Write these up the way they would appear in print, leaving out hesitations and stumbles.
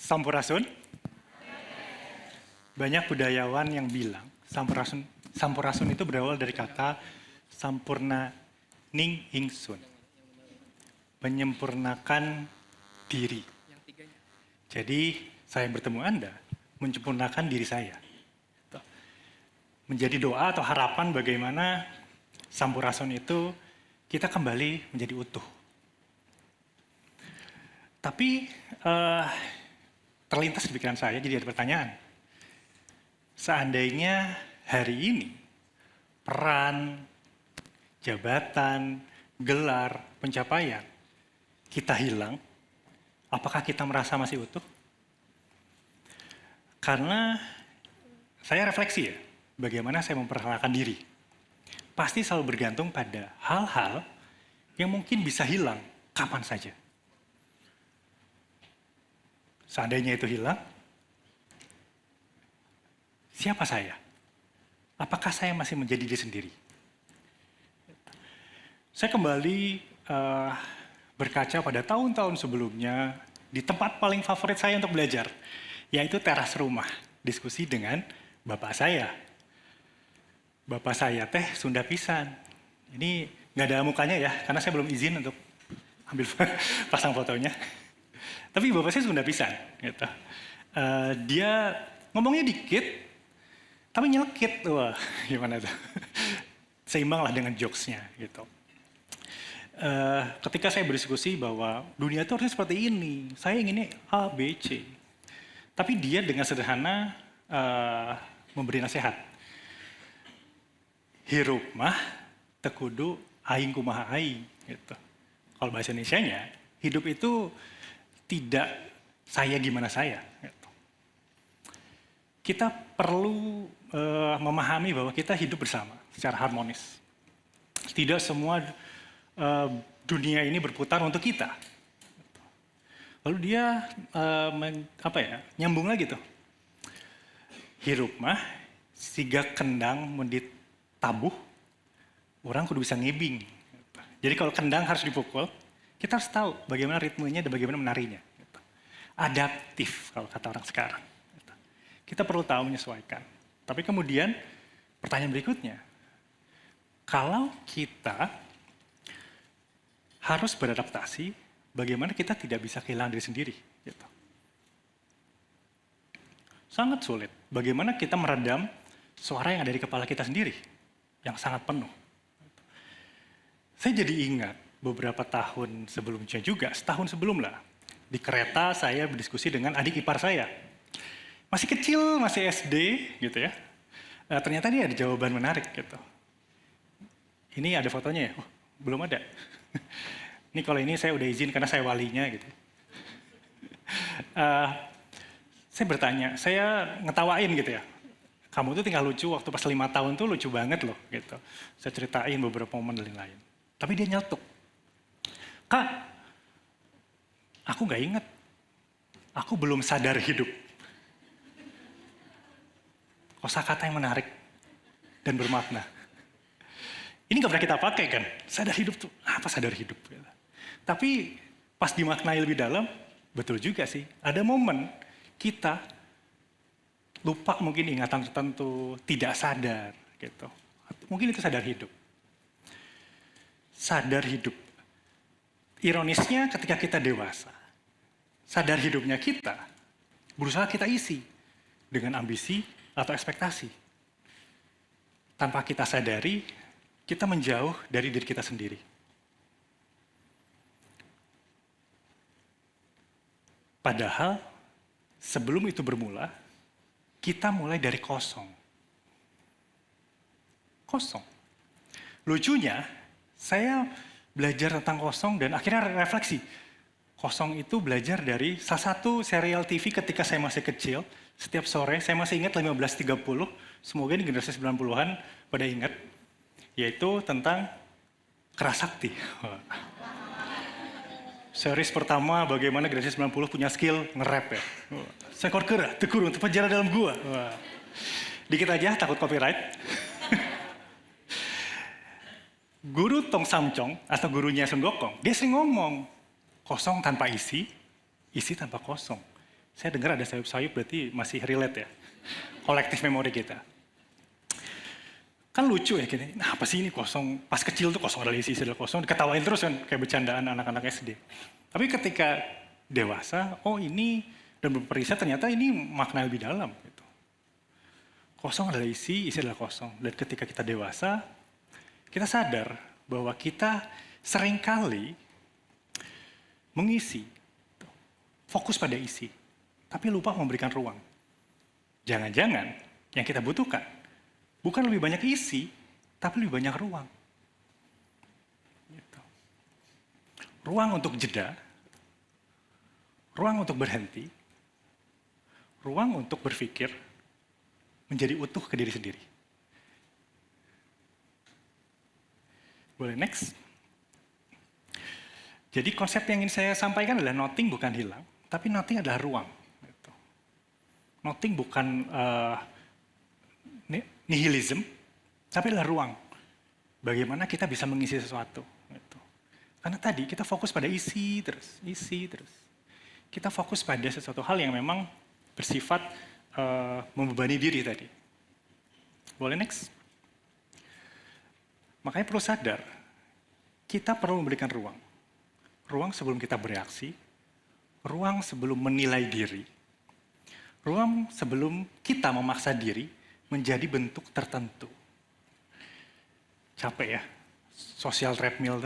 Sampurasun. Banyak budayawan yang bilang sampurasun itu berawal dari kata sampurna ning ingsun. Menyempurnakan diri. Jadi saya bertemu Anda, menyempurnakan diri saya. Menjadi doa atau harapan bagaimana sampurasun itu kita kembali menjadi utuh. Tapi terlintas di pikiran saya, jadi ada pertanyaan. Seandainya hari ini peran, jabatan, gelar, pencapaian kita hilang, apakah kita merasa masih utuh? Karena saya refleksi ya, bagaimana saya memperkenalkan diri. Pasti selalu bergantung pada hal-hal yang mungkin bisa hilang kapan saja. Seandainya itu hilang, siapa saya? Apakah saya masih menjadi diri sendiri? Saya kembali berkaca pada tahun-tahun sebelumnya di tempat paling favorit saya untuk belajar, yaitu teras rumah, diskusi dengan bapak saya. Bapak saya teh Sunda pisan. Ini nggak ada mukanya ya, karena saya belum izin untuk ambil pasang fotonya. Tapi bapak saya Sunda pisan. Gitu. Dia ngomongnya dikit, tapi nyelekit. Wah, gimana tuh? Seimbang lah dengan jokesnya. Gitu. Ketika saya berdiskusi bahwa dunia itu harusnya seperti ini, saya inginnya A, B, C. Tapi dia dengan sederhana memberi nasihat. Hirup mah tekudu aing kumaha aing gitu. Kalau bahasa Indonesianya, hidup itu tidak saya gimana saya gitu. Kita perlu memahami bahwa kita hidup bersama secara harmonis. Tidak semua dunia ini berputar untuk kita. Lalu dia nyambung lagi tuh. Hirup mah siga kendang mendit tabuh, orang kudu bisa ngibing. Jadi kalau kendang harus dipukul, kita harus tahu bagaimana ritmenya dan bagaimana menarinya. Adaptif kalau kata orang sekarang. Kita perlu tahu menyesuaikan. Tapi kemudian pertanyaan berikutnya, kalau kita harus beradaptasi, bagaimana kita tidak bisa kehilangan diri sendiri? Gitu. Sangat sulit. Bagaimana kita meredam suara yang ada di kepala kita sendiri? Yang sangat penuh. Saya jadi ingat beberapa tahun sebelumnya juga, setahun sebelum lah, di kereta saya berdiskusi dengan adik ipar saya. Masih kecil, masih SD gitu ya. Ternyata dia ada jawaban menarik gitu. Ini ada fotonya ya? Oh, belum ada. Ini kalau ini saya udah izin karena saya walinya gitu. Saya bertanya, saya ngetawain gitu ya. Kamu tuh tinggal lucu waktu pas 5 tahun tuh lucu banget loh gitu. Saya ceritain beberapa momen dan lain-lain. Tapi dia nyeletuk. Kak, aku gak inget. Aku belum sadar hidup. Kosakata yang menarik dan bermakna. Ini gak pernah kita pakai kan. Sadar hidup tuh, apa sadar hidup? Tapi pas dimaknai lebih dalam, betul juga sih. Ada momen kita lupa mungkin ingatan tertentu, tidak sadar gitu. Mungkin itu sadar hidup. Sadar hidup. Ironisnya ketika kita dewasa, sadar hidupnya kita berusaha kita isi dengan ambisi atau ekspektasi. Tanpa kita sadari, kita menjauh dari diri kita sendiri. Padahal sebelum itu bermula, kita mulai dari kosong. Kosong. Lucunya, saya belajar tentang kosong dan akhirnya refleksi. Kosong itu belajar dari salah satu serial TV ketika saya masih kecil. Setiap sore, saya masih ingat 15.30, semoga ini generasi 90-an pada ingat. Yaitu tentang Kerasakti. Series pertama bagaimana generasi 90 punya skill nge-rap ya. Sekor kera, tekurung, terpenjara dalam gua. Wah. Dikit aja, takut copyright. Guru Tong Samcong, atau gurunya Sun Gokong, dia sering ngomong, kosong tanpa isi, isi tanpa kosong. Saya dengar ada sayup-sayup berarti masih relate ya. Kolektif memori kita. Kan lucu ya gini, nah apa sih ini kosong, pas kecil tuh kosong adalah isi adalah kosong, diketawain terus kan, kayak bercandaan anak-anak SD. Tapi ketika dewasa, oh ini, dan berriset ternyata ini makna lebih dalam. Gitu. Kosong adalah isi adalah kosong. Dan ketika kita dewasa, kita sadar bahwa kita seringkali mengisi, fokus pada isi, tapi lupa memberikan ruang. Jangan-jangan yang kita butuhkan bukan lebih banyak isi, tapi lebih banyak ruang. Gitu. Ruang untuk jeda, ruang untuk berhenti, ruang untuk berpikir, menjadi utuh ke diri sendiri. Boleh next? Jadi konsep yang ingin saya sampaikan adalah nothing bukan hilang, tapi nothing adalah ruang. Gitu. Nothing bukan nihilism, tapi adalah ruang. Bagaimana kita bisa mengisi sesuatu. Gitu. Karena tadi kita fokus pada isi terus. Kita fokus pada sesuatu hal yang memang bersifat membebani diri tadi. Boleh next? Makanya perlu sadar, kita perlu memberikan ruang. Ruang sebelum kita bereaksi, ruang sebelum menilai diri, ruang sebelum kita memaksa diri menjadi bentuk tertentu. Capek ya, sosial treadmill.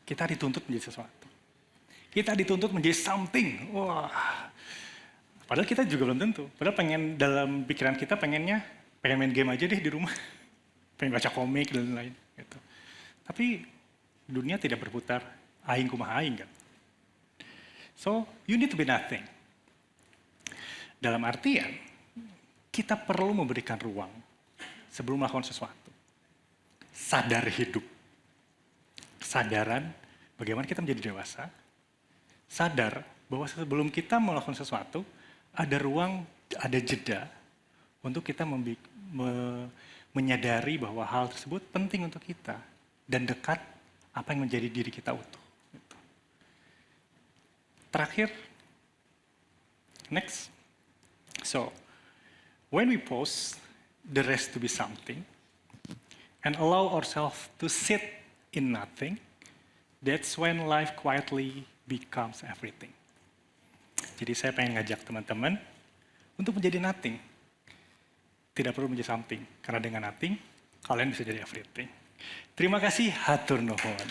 Kita dituntut menjadi sesuatu. Kita dituntut menjadi something. Wah. Padahal kita juga belum tentu. Padahal pengen dalam pikiran kita pengen main game aja deh di rumah. Pengen baca komik dan lain-lain. Gitu. Tapi dunia tidak berputar aing kumaha aing kan. So, you need to be nothing. Dalam artian, kita perlu memberikan ruang sebelum melakukan sesuatu. Sadar hidup. Kesadaran bagaimana kita menjadi dewasa. Sadar bahwa sebelum kita melakukan sesuatu, ada ruang, ada jeda untuk kita menyadari bahwa hal tersebut penting untuk kita. Dan dekat apa yang menjadi diri kita utuh. Terakhir, next. So, when we pause the rest to be something and allow ourselves to sit in nothing, that's when life quietly becomes everything. Jadi saya pengen ngajak teman-teman untuk menjadi nothing. Tidak perlu menjadi something, karena dengan nothing, kalian bisa jadi everything. Terima kasih, hatur nuhun.